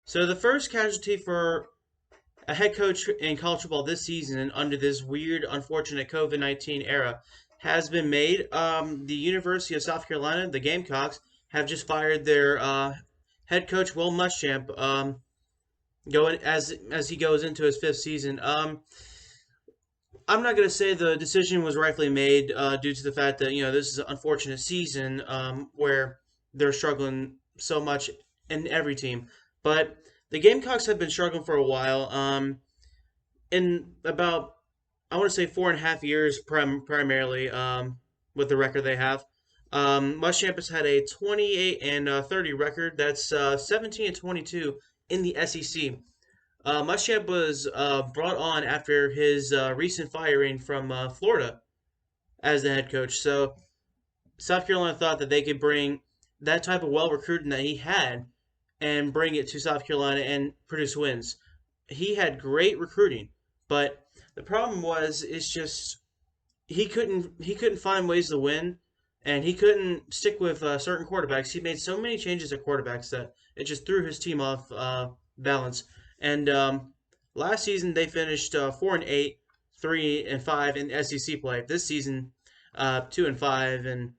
So the first casualty for a head coach in college football this season under this weird, unfortunate COVID-19 era has been made. The University of South Carolina, the Gamecocks, have just fired their head coach Will Muschamp, going as he goes into his fifth season. I'm not going to say the decision was rightfully made due to the fact that this is an unfortunate season where they're struggling so much in every team, but the Gamecocks have been struggling for a while. In about I want to say 4.5 years primarily with the record they have. Muschamp has had a 28 and 30 record. That's 17 and 22 in the SEC. Muschamp was brought on after his recent firing from Florida as the head coach. So South Carolina thought that they could bring that type of well recruiting that he had and bring it to South Carolina and produce wins. He had great recruiting, but the problem was it's just he couldn't find ways to win, and he couldn't stick with certain quarterbacks. He made so many changes at quarterbacks that it just threw his team off balance. And last season they finished 4-8, 3-5 in SEC play. This season, 2-5, and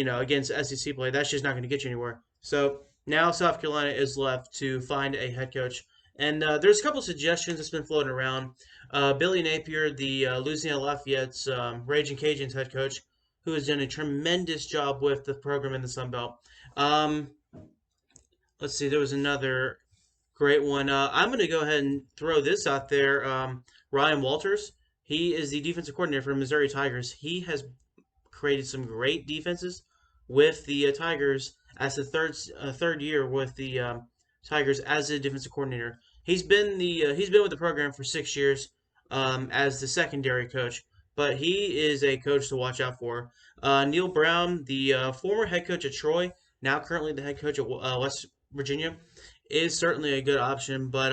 against SEC play, that's just not going to get you anywhere. So now South Carolina is left to find a head coach. And there's a couple suggestions that's been floating around. Billy Napier, the Louisiana Lafayette's Raging Cajuns head coach, who has done a tremendous job with the program in the Sun Belt. Um, let's see, there was another great one. I'm going to go ahead and throw this out there. Ryan Walters, he is the defensive coordinator for Missouri Tigers. He has created some great defenses with the Tigers as the third year with the Tigers as a defensive coordinator. He's been with the program for 6 years as the secondary coach, but he is a coach to watch out for. Neil Brown, the former head coach at Troy, now currently the head coach at West Virginia, is certainly a good option, but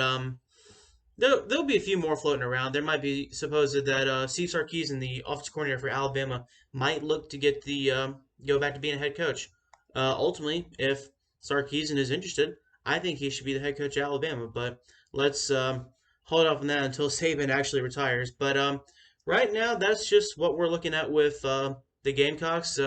there'll be a few more floating around. There might be supposed that Steve Sarkisian, the offensive coordinator for Alabama, might look to get the go back to being a head coach. Ultimately, if Sarkisian is interested, I think he should be the head coach at Alabama. But let's hold off on that until Saban actually retires. But right now, that's just what we're looking at with the Gamecocks.